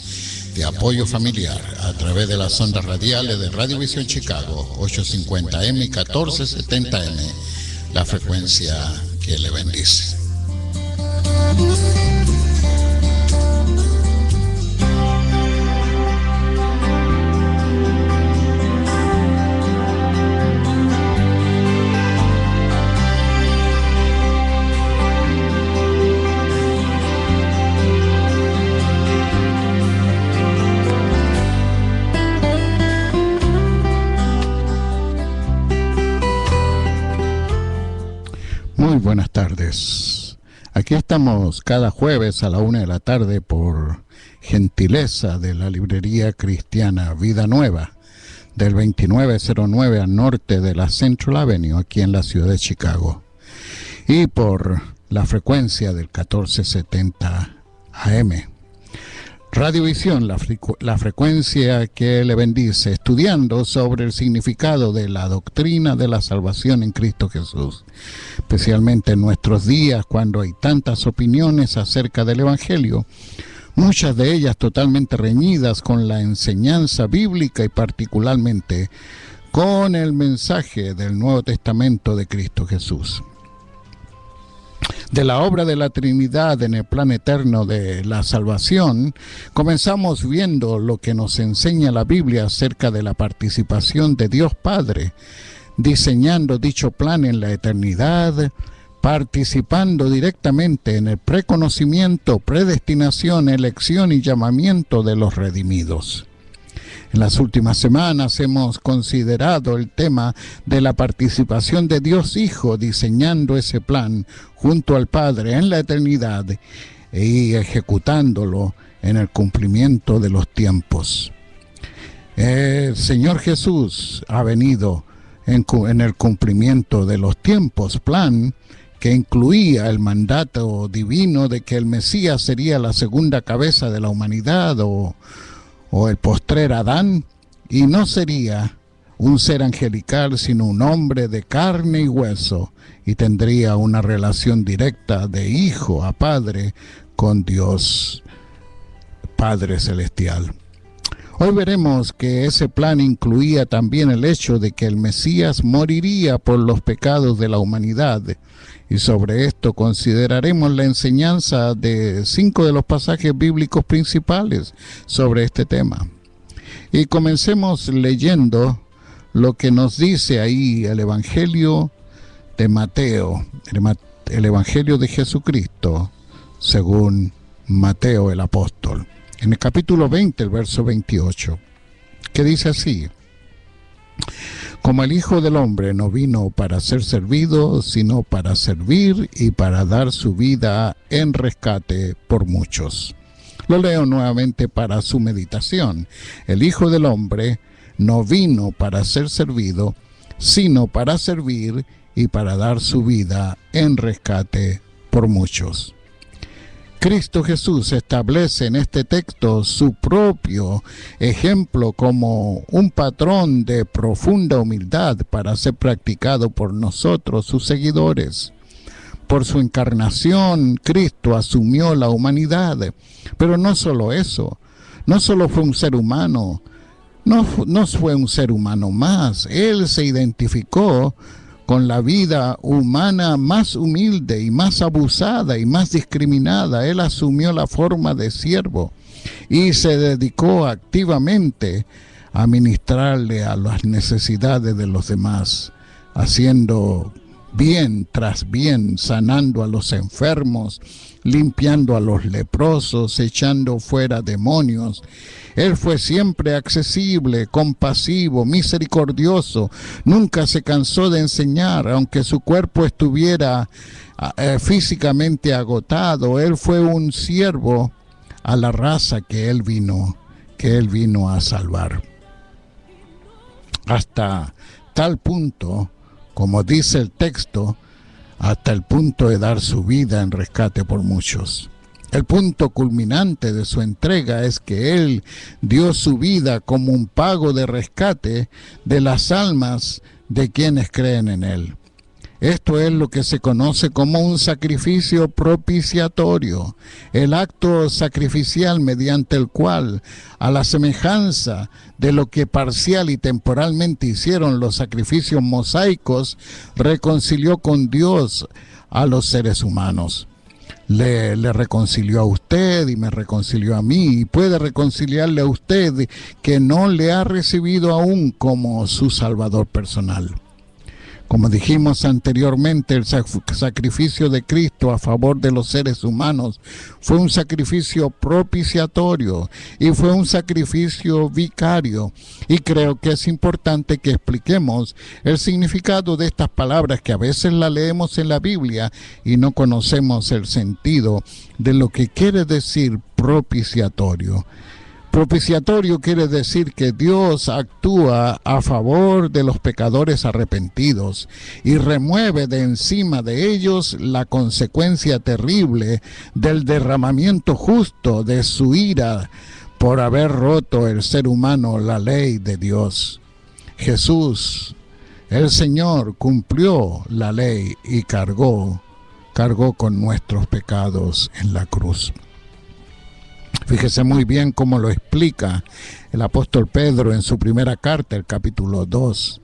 de Apoyo Familiar, a través de las ondas radiales de Radiovisión Chicago, 850M y 1470M, la frecuencia que le bendice. Muy buenas tardes. Aquí estamos cada jueves a la 1 de la tarde por gentileza de la librería cristiana Vida Nueva del 2909 al norte de la Central Avenue aquí en la ciudad de Chicago y por la frecuencia del 1470 AM. Radiovisión, la frecuencia que le bendice, estudiando sobre el significado de la doctrina de la salvación en Cristo Jesús, especialmente en nuestros días cuando hay tantas opiniones acerca del Evangelio, muchas de ellas totalmente reñidas con la enseñanza bíblica y particularmente con el mensaje del Nuevo Testamento de Cristo Jesús. De la obra de la Trinidad en el plan eterno de la salvación, comenzamos viendo lo que nos enseña la Biblia acerca de la participación de Dios Padre, diseñando dicho plan en la eternidad, participando directamente en el preconocimiento, predestinación, elección y llamamiento de los redimidos. En las últimas semanas hemos considerado el tema de la participación de Dios Hijo diseñando ese plan junto al Padre en la eternidad y ejecutándolo en el cumplimiento de los tiempos. El Señor Jesús ha venido en el cumplimiento de los tiempos, plan que incluía el mandato divino de que el Mesías sería la segunda cabeza de la humanidad o el postrer Adán, y no sería un ser angelical, sino un hombre de carne y hueso, y tendría una relación directa de hijo a padre con Dios Padre Celestial. Hoy veremos que ese plan incluía también el hecho de que el Mesías moriría por los pecados de la humanidad, y sobre esto consideraremos la enseñanza de 5 de los pasajes bíblicos principales sobre este tema. Y comencemos leyendo lo que nos dice ahí el Evangelio de Mateo, el Evangelio de Jesucristo, según Mateo el apóstol, en el capítulo 20, el verso 28, que dice así: como el Hijo del Hombre no vino para ser servido, sino para servir y para dar su vida en rescate por muchos. Lo leo nuevamente para su meditación. El Hijo del Hombre no vino para ser servido, sino para servir y para dar su vida en rescate por muchos. Cristo Jesús establece en este texto su propio ejemplo como un patrón de profunda humildad para ser practicado por nosotros, sus seguidores. Por su encarnación, Cristo asumió la humanidad, pero no solo eso, no solo fue un ser humano, no fue un ser humano más. Él se identificó con la vida humana más humilde y más abusada y más discriminada. Él asumió la forma de siervo y se dedicó activamente a ministrarle a las necesidades de los demás, haciendo bien tras bien, sanando a los enfermos, limpiando a los leprosos, echando fuera demonios. Él fue siempre accesible, compasivo, misericordioso. Nunca se cansó de enseñar, aunque su cuerpo estuviera físicamente agotado. Él fue un siervo a la raza que él vino a salvar. Hasta tal punto, como dice el texto, hasta el punto de dar su vida en rescate por muchos. El punto culminante de su entrega es que Él dio su vida como un pago de rescate de las almas de quienes creen en Él. Esto es lo que se conoce como un sacrificio propiciatorio, el acto sacrificial mediante el cual, a la semejanza de lo que parcial y temporalmente hicieron los sacrificios mosaicos, reconcilió con Dios a los seres humanos. Le reconcilió a usted y me reconcilió a mí, y puede reconciliarle a usted que no le ha recibido aún como su Salvador personal. Como dijimos anteriormente, el sacrificio de Cristo a favor de los seres humanos fue un sacrificio propiciatorio y fue un sacrificio vicario. Y creo que es importante que expliquemos el significado de estas palabras, que a veces las leemos en la Biblia y no conocemos el sentido de lo que quiere decir propiciatorio. Propiciatorio quiere decir que Dios actúa a favor de los pecadores arrepentidos y remueve de encima de ellos la consecuencia terrible del derramamiento justo de su ira por haber roto el ser humano la ley de Dios. Jesús, el Señor, cumplió la ley y cargó con nuestros pecados en la cruz. Fíjese muy bien cómo lo explica el apóstol Pedro en su primera carta, el capítulo 2.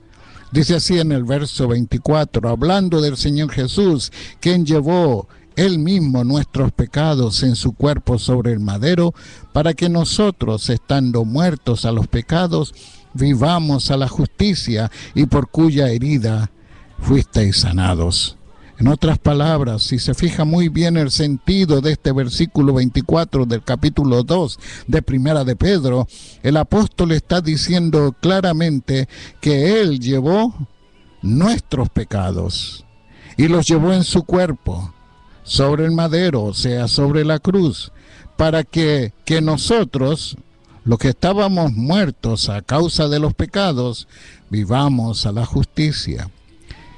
Dice así en el verso 24, hablando del Señor Jesús, quien llevó Él mismo nuestros pecados en su cuerpo sobre el madero, para que nosotros, estando muertos a los pecados, vivamos a la justicia, y por cuya herida fuisteis sanados. En otras palabras, si se fija muy bien el sentido de este versículo 24 del capítulo 2 de Primera de Pedro, el apóstol está diciendo claramente que Él llevó nuestros pecados y los llevó en su cuerpo, sobre el madero, o sea, sobre la cruz, para que nosotros, los que estábamos muertos a causa de los pecados, vivamos a la justicia.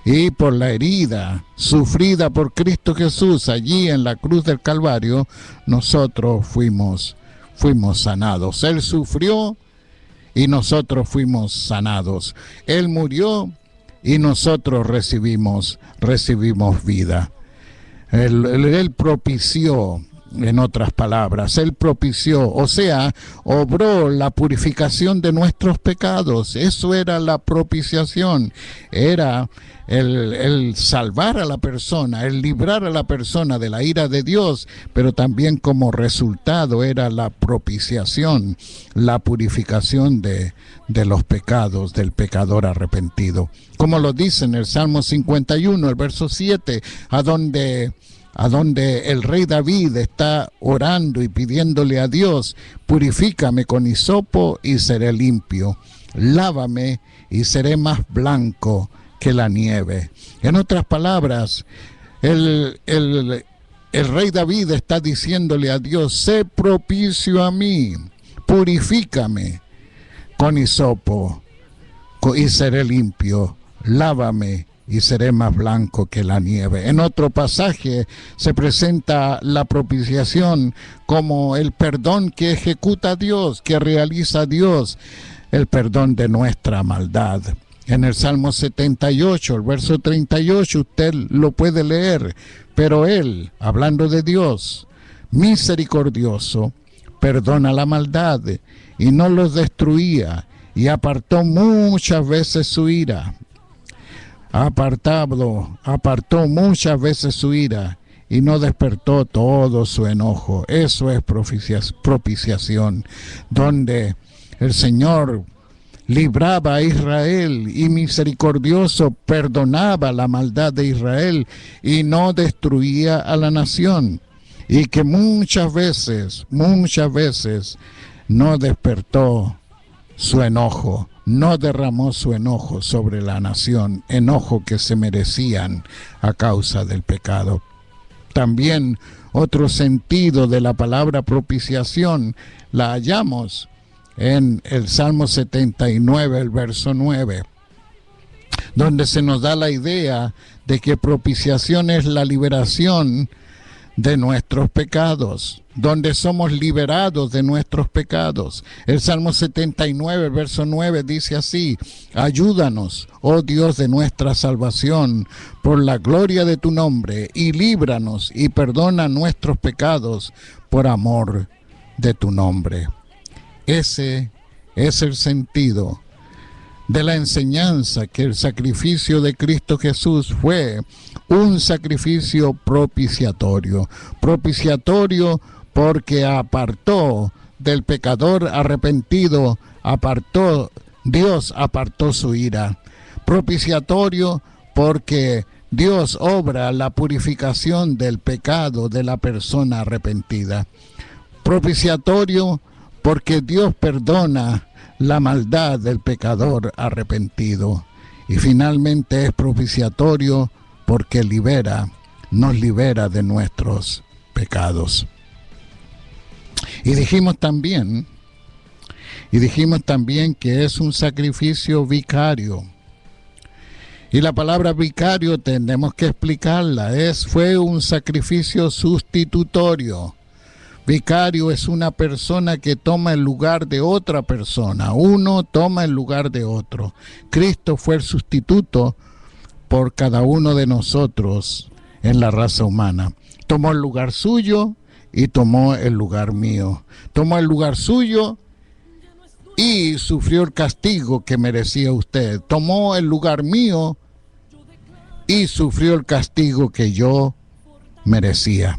y por la herida sufrida por Cristo Jesús allí en la cruz del Calvario, nosotros fuimos sanados. Él sufrió y nosotros fuimos sanados. Él murió y nosotros recibimos vida. Él propició, en otras palabras, Él propició, o sea, obró la purificación de nuestros pecados. Eso era la propiciación, era el salvar a la persona, el librar a la persona de la ira de Dios, pero también como resultado era la propiciación, la purificación de los pecados del pecador arrepentido. Como lo dice en el Salmo 51, el verso 7, a donde el rey David está orando y pidiéndole a Dios: purifícame con hisopo y seré limpio, lávame y seré más blanco que la nieve. En otras palabras, el rey David está diciéndole a Dios: sé propicio a mí, purifícame con hisopo y seré limpio, lávame y seré más blanco que la nieve. En otro pasaje se presenta la propiciación como el perdón que ejecuta Dios, que realiza Dios, el perdón de nuestra maldad. En el Salmo 78, el verso 38, usted lo puede leer, pero Él, hablando de Dios, misericordioso, perdona la maldad y no los destruía, y apartó muchas veces su ira. Apartó muchas veces su ira y no despertó todo su enojo. Eso es propiciación, donde el Señor libraba a Israel y misericordioso perdonaba la maldad de Israel y no destruía a la nación, y que muchas veces no despertó su enojo, no derramó su enojo sobre la nación, enojo que se merecían a causa del pecado. También otro sentido de la palabra propiciación la hallamos en el Salmo 79, el verso 9, donde se nos da la idea de que propiciación es la liberación de nuestros pecados, donde somos liberados de nuestros pecados. El Salmo 79, el verso 9 dice así: ayúdanos, oh Dios de nuestra salvación, por la gloria de tu nombre, y líbranos y perdona nuestros pecados por amor de tu nombre. Ese es el sentido de la enseñanza, que el sacrificio de Cristo Jesús fue un sacrificio propiciatorio. Propiciatorio porque apartó del pecador arrepentido, Dios apartó su ira. Propiciatorio porque Dios obra la purificación del pecado de la persona arrepentida. Propiciatorio porque Dios perdona la maldad del pecador arrepentido. Y finalmente es propiciatorio porque nos libera de nuestros pecados. Y dijimos también que es un sacrificio vicario. Y la palabra vicario tenemos que explicarla, fue un sacrificio sustitutorio. Vicario es una persona que toma el lugar de otra persona. Uno toma el lugar de otro. Cristo fue el sustituto por cada uno de nosotros en la raza humana. Tomó el lugar suyo y tomó el lugar mío. Tomó el lugar suyo y sufrió el castigo que merecía usted. Tomó el lugar mío y sufrió el castigo que yo merecía.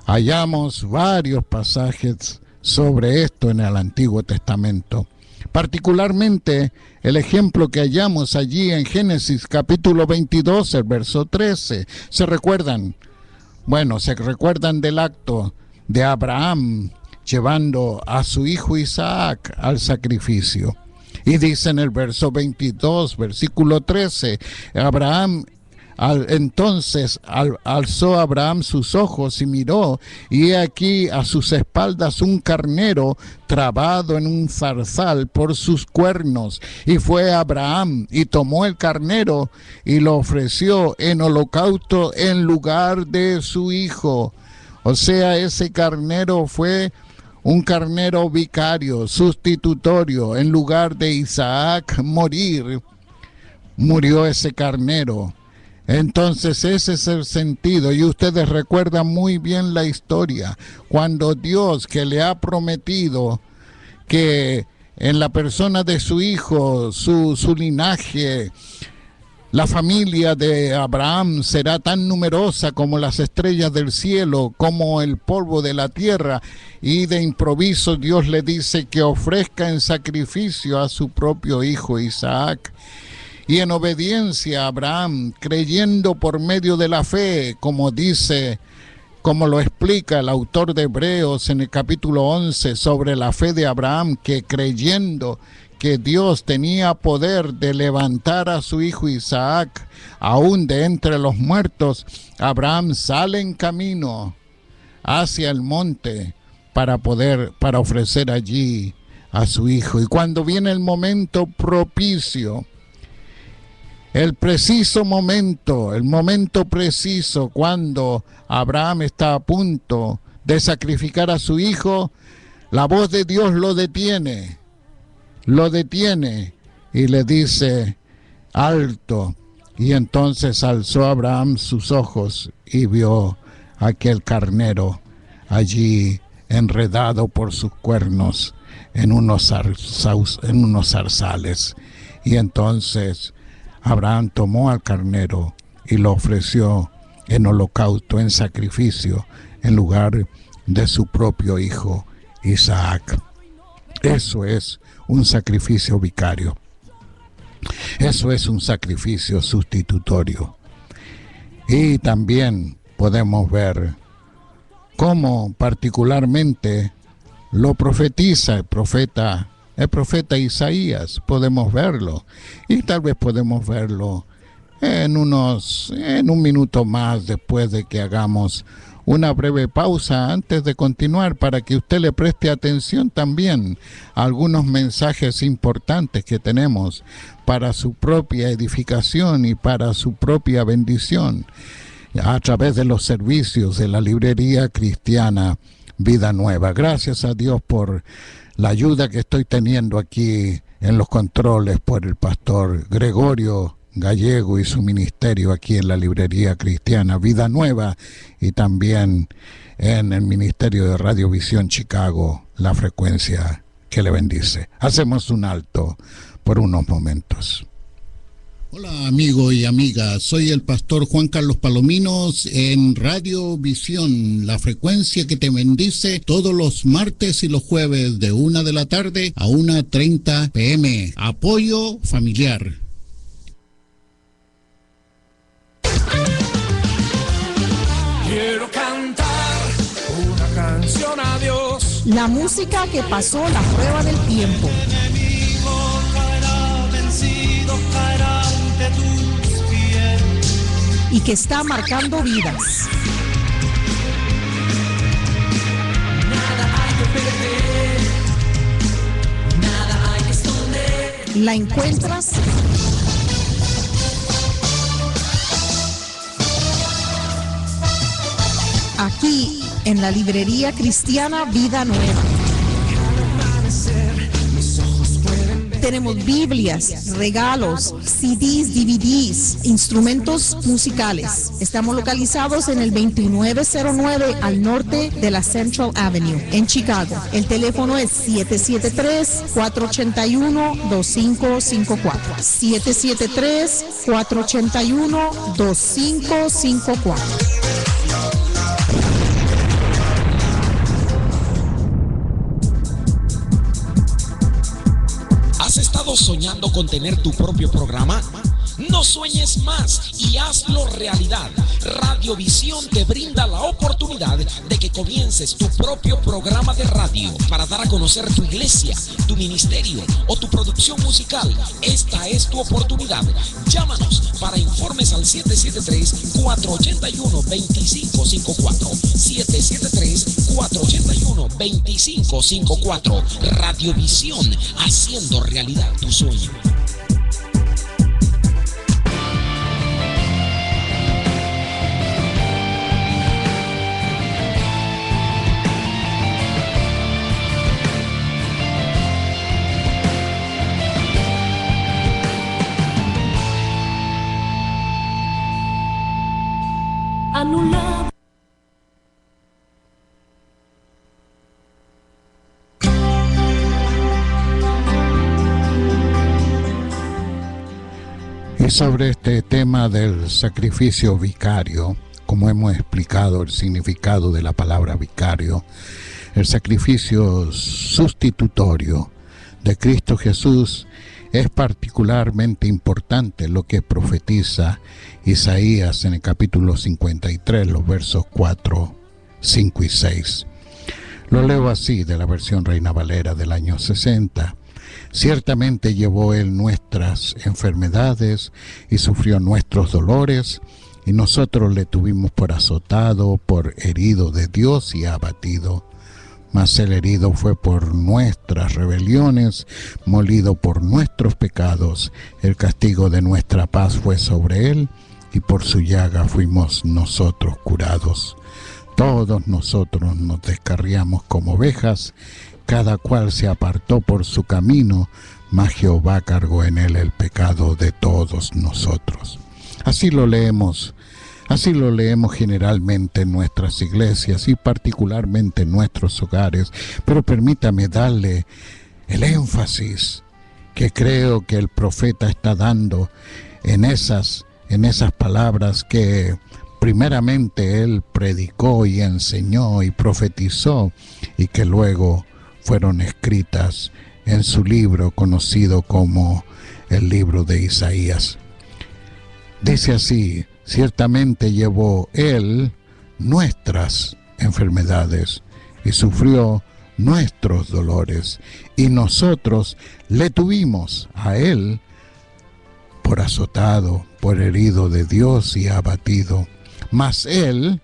Hallamos varios pasajes sobre esto en el Antiguo Testamento. Particularmente el ejemplo que hallamos allí en Génesis capítulo 22, el verso 13. ¿Se recuerdan? Bueno, se recuerdan del acto de Abraham llevando a su hijo Isaac al sacrificio. Y dice en el verso 22, versículo 13, Abraham Entonces alzó Abraham sus ojos y miró, y he aquí a sus espaldas un carnero trabado en un zarzal por sus cuernos. Y fue Abraham y tomó el carnero y lo ofreció en holocausto en lugar de su hijo. O sea, ese carnero fue un carnero vicario, sustitutorio. En lugar de Isaac morir, murió ese carnero. Entonces ese es el sentido, y ustedes recuerdan muy bien la historia, cuando Dios, que le ha prometido que en la persona de su hijo, su linaje, la familia de Abraham será tan numerosa como las estrellas del cielo, como el polvo de la tierra, y de improviso Dios le dice que ofrezca en sacrificio a su propio hijo Isaac. Y en obediencia Abraham, creyendo por medio de la fe, como lo explica el autor de Hebreos en el capítulo 11 sobre la fe de Abraham, que creyendo que Dios tenía poder de levantar a su hijo Isaac, aún de entre los muertos, Abraham sale en camino hacia el monte para ofrecer allí a su hijo. Y cuando viene el momento propicio, el momento preciso cuando Abraham está a punto de sacrificar a su hijo, la voz de Dios lo detiene y le dice, alto. Y entonces alzó Abraham sus ojos y vio aquel carnero allí enredado por sus cuernos en unos zarzales. Y entonces Abraham tomó al carnero y lo ofreció en holocausto, en sacrificio, en lugar de su propio hijo Isaac. Eso es un sacrificio vicario. Eso es un sacrificio sustitutorio. Y también podemos ver cómo particularmente lo profetiza el profeta Isaías. Podemos verlo, y tal vez podemos verlo en un minuto más, después de que hagamos una breve pausa antes de continuar, para que usted le preste atención también a algunos mensajes importantes que tenemos para su propia edificación y para su propia bendición a través de los servicios de la librería cristiana Vida Nueva. Gracias a Dios por la ayuda que estoy teniendo aquí en los controles por el pastor Gregorio Gallego y su ministerio aquí en la librería cristiana Vida Nueva, y también en el ministerio de Radio Visión Chicago, la frecuencia que le bendice. Hacemos un alto por unos momentos. Hola amigo y amiga, soy el pastor Juan Carlos Palominos en Radio Visión, la frecuencia que te bendice, todos los martes y los jueves de 1 de la tarde a 1:30 p.m. Apoyo familiar. Quiero cantar una canción a Dios. La música que pasó la prueba del tiempo. El enemigo caerá vencido, caerá ante tus pies. Y que está marcando vidas. Nada hay que perder, nada hay que esconder. La encuentras aquí en la librería cristiana Vida Nueva. Tenemos Biblias, regalos, CDs, DVDs, instrumentos musicales. Estamos localizados en el 2909 al norte de la Central Avenue, en Chicago. El teléfono es 773-481-2554. 773-481-2554. ¿Has estado soñando con tener tu propio programa? No sueñes más y hazlo realidad. Radiovisión te brinda la oportunidad de que comiences tu propio programa de radio para dar a conocer tu iglesia, tu ministerio o tu producción musical. Esta es tu oportunidad. Llámanos para informes al 773-481-2554. 773-481-2554. Radiovisión, haciendo realidad tu sueño. Anulado. Y sobre este tema del sacrificio vicario, como hemos explicado el significado de la palabra vicario, el sacrificio sustitutorio de Cristo Jesús es particularmente importante lo que profetiza Isaías en el capítulo 53, los versos 4, 5 y 6. Lo leo así de la versión Reina Valera del año 60. Ciertamente llevó él nuestras enfermedades y sufrió nuestros dolores, y nosotros le tuvimos por azotado, por herido de Dios y abatido. Mas el herido fue por nuestras rebeliones, molido por nuestros pecados. El castigo de nuestra paz fue sobre él, y por su llaga fuimos nosotros curados. Todos nosotros nos descarriamos como ovejas, cada cual se apartó por su camino, mas Jehová cargó en él el pecado de todos nosotros. Así lo leemos generalmente en nuestras iglesias y particularmente en nuestros hogares, pero permítame darle el énfasis que creo que el profeta está dando en esas palabras que primeramente él predicó y enseñó y profetizó, y que luego fueron escritas en su libro conocido como el libro de Isaías. Dice así: ciertamente llevó él nuestras enfermedades y sufrió nuestros dolores, y nosotros le tuvimos a él por azotado, por herido de Dios y abatido. Mas él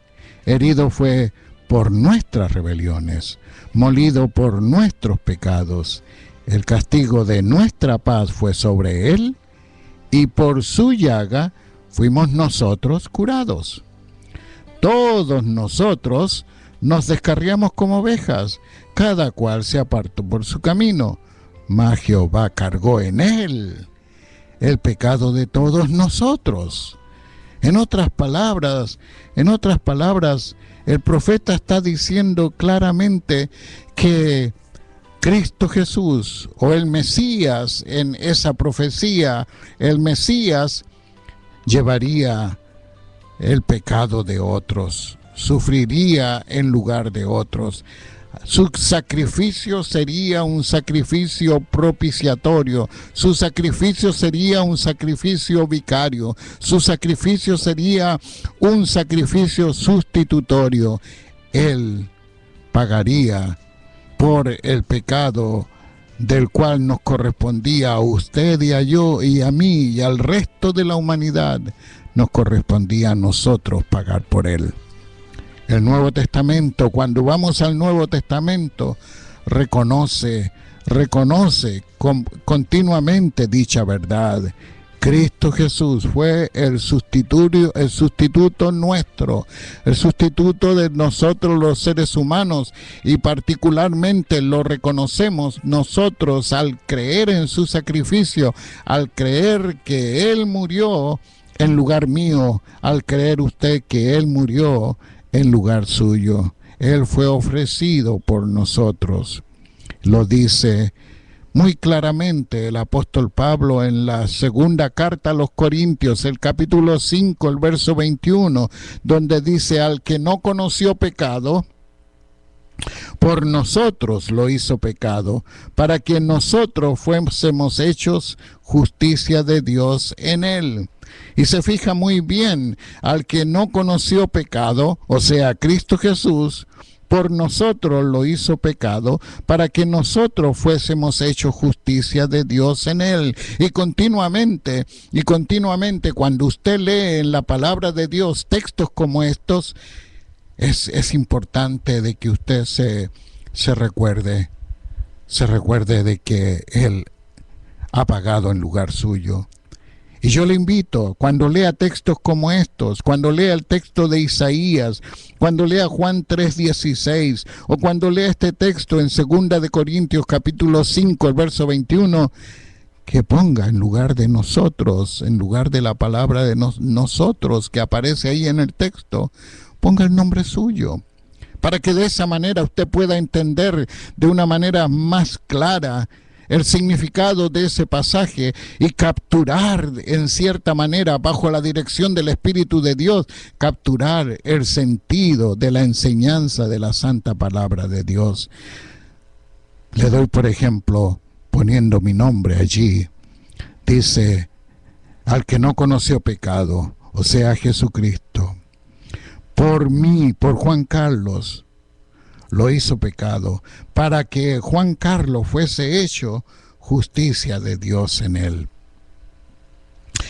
herido fue por nuestras rebeliones, molido por nuestros pecados. El castigo de nuestra paz fue sobre él, y por su llaga fuimos nosotros curados. Todos nosotros nos descarriamos como ovejas, cada cual se apartó por su camino, mas Jehová cargó en él el pecado de todos nosotros. En otras palabras, el profeta está diciendo claramente que Cristo Jesús, o el Mesías, en esa profecía, el Mesías llevaría el pecado de otros, sufriría en lugar de otros. Su sacrificio sería un sacrificio propiciatorio, su sacrificio sería un sacrificio vicario, su sacrificio sería un sacrificio sustitutorio. Él pagaría por el pecado del cual nos correspondía a usted y a yo y a mí y al resto de la humanidad. Nos correspondía a nosotros pagar por él. El Nuevo Testamento, cuando vamos al Nuevo Testamento, reconoce continuamente dicha verdad. Cristo Jesús fue el sustituto nuestro, el sustituto de nosotros los seres humanos, y particularmente lo reconocemos nosotros al creer en su sacrificio, al creer que Él murió en lugar mío, al creer usted que Él murió en lugar suyo. Él fue ofrecido por nosotros. Lo dice muy claramente el apóstol Pablo en la segunda carta a los Corintios, el capítulo 5, el verso 21, donde dice: al que no conoció pecado, Por nosotros lo hizo pecado, para que nosotros fuésemos hechos justicia de Dios en él. Y se fija muy bien, al que no conoció pecado, o sea, Cristo Jesús, por nosotros lo hizo pecado, para que nosotros fuésemos hechos justicia de Dios en él. Y continuamente, cuando usted lee en la palabra de Dios textos como estos, es importante de que usted se recuerde de que Él ha pagado en lugar suyo. Y yo le invito, cuando lea textos como estos, cuando lea el texto de Isaías, cuando lea Juan 3:16, o cuando lea este texto en 2 de Corintios capítulo 5, el verso 21, que ponga en lugar de nosotros, en lugar de la palabra de nosotros que aparece ahí en el texto, ponga el nombre suyo, para que de esa manera usted pueda entender de una manera más clara el significado de ese pasaje y capturar en cierta manera, bajo la dirección del Espíritu de Dios, capturar el sentido de la enseñanza de la santa palabra de Dios. Le doy, por ejemplo, poniendo mi nombre allí, dice, al que no conoció pecado, o sea, Jesucristo, por mí, por Juan Carlos, lo hizo pecado, para que Juan Carlos fuese hecho justicia de Dios en él.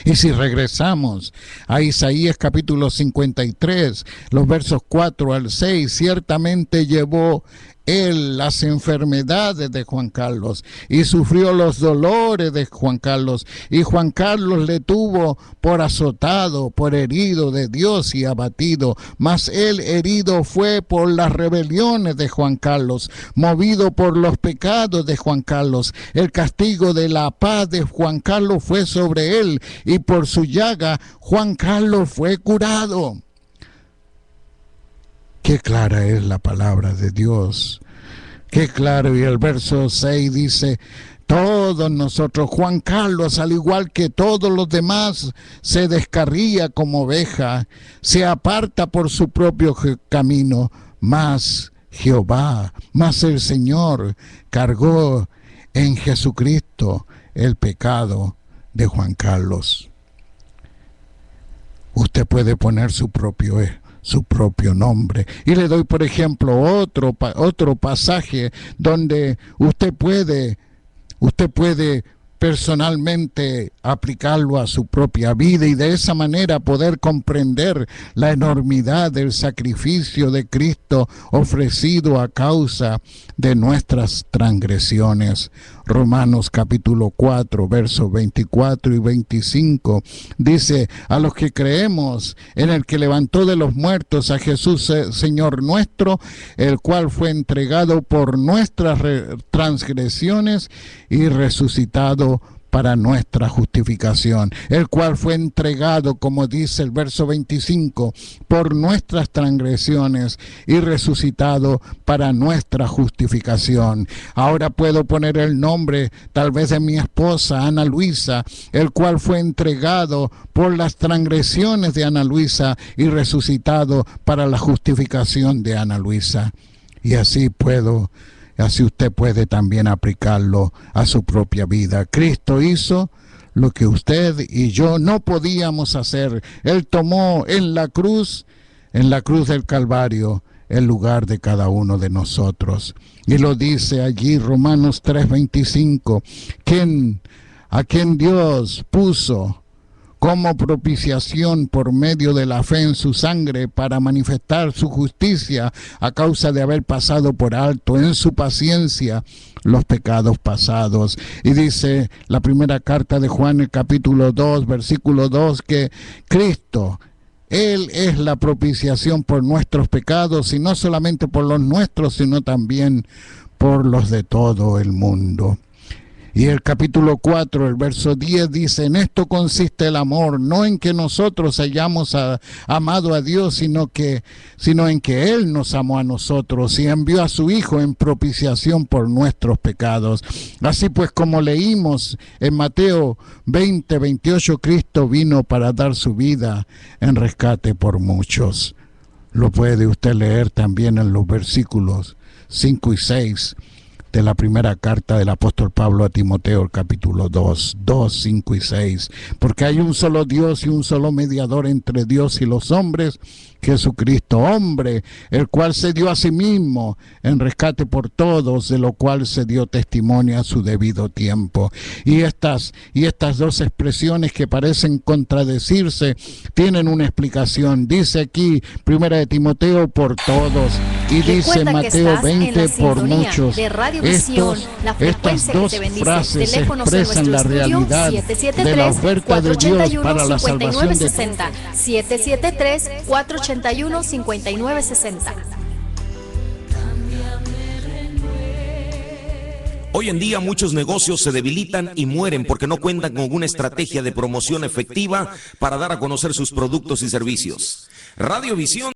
Y si regresamos a Isaías capítulo 53, los versos 4 al 6, ciertamente llevó él las enfermedades de Juan Carlos y sufrió los dolores de Juan Carlos, y Juan Carlos le tuvo por azotado, por herido de Dios y abatido, mas él herido fue por las rebeliones de Juan Carlos, movido por los pecados de Juan Carlos. El castigo de la paz de Juan Carlos fue sobre él, y por su llaga Juan Carlos fue curado. Qué clara es la palabra de Dios, qué claro. Y el verso 6 dice, todos nosotros, Juan Carlos, al igual que todos los demás, se descarría como oveja, se aparta por su propio camino, mas Jehová, mas el Señor cargó en Jesucristo el pecado de Juan Carlos. Usted puede poner su propio nombre. Y le doy, por ejemplo, otro pasaje donde usted puede personalmente aplicarlo a su propia vida y de esa manera poder comprender la enormidad del sacrificio de Cristo ofrecido a causa de nuestras transgresiones. Romanos capítulo 4, versos 24 y 25 dice, a los que creemos en el que levantó de los muertos a Jesús, Señor nuestro, el cual fue entregado por nuestras transgresiones y resucitado para nuestra justificación, el cual fue entregado, como dice el verso 25, por nuestras transgresiones y resucitado para nuestra justificación. Ahora puedo poner el nombre tal vez de mi esposa Ana Luisa, el cual fue entregado por las transgresiones de Ana Luisa y resucitado para la justificación de Ana Luisa. Y así usted puede también aplicarlo a su propia vida. Cristo hizo lo que usted y yo no podíamos hacer. Él tomó en la cruz del Calvario, el lugar de cada uno de nosotros. Y lo dice allí Romanos 3:25, a quien Dios puso como propiciación por medio de la fe en su sangre para manifestar su justicia a causa de haber pasado por alto en su paciencia los pecados pasados. Y dice la primera carta de Juan, el capítulo 2, versículo 2, que Cristo, Él es la propiciación por nuestros pecados, y no solamente por los nuestros, sino también por los de todo el mundo. Y el capítulo 4, el verso 10 dice, en esto consiste el amor, no en que nosotros hayamos amado a Dios, sino en que Él nos amó a nosotros y envió a su Hijo en propiciación por nuestros pecados. Así pues, como leímos en Mateo 20:28, Cristo vino para dar su vida en rescate por muchos. Lo puede usted leer también en los versículos 5 y 6 de la primera carta del apóstol Pablo a Timoteo, el capítulo 2, 5 y 6. Porque hay un solo Dios y un solo mediador entre Dios y los hombres, Jesucristo, hombre, el cual se dio a sí mismo en rescate por todos, de lo cual se dio testimonio a su debido tiempo. Y estas dos expresiones que parecen contradecirse tienen una explicación. Dice aquí, primera de Timoteo, por todos, y dice Mateo 20, por muchos. Estas dos frases expresan la realidad de la oferta de Dios para la salvación de 773-481-5960. Hoy en día muchos negocios se debilitan y mueren porque no cuentan con una estrategia de promoción efectiva para dar a conocer sus productos y servicios. Radiovisión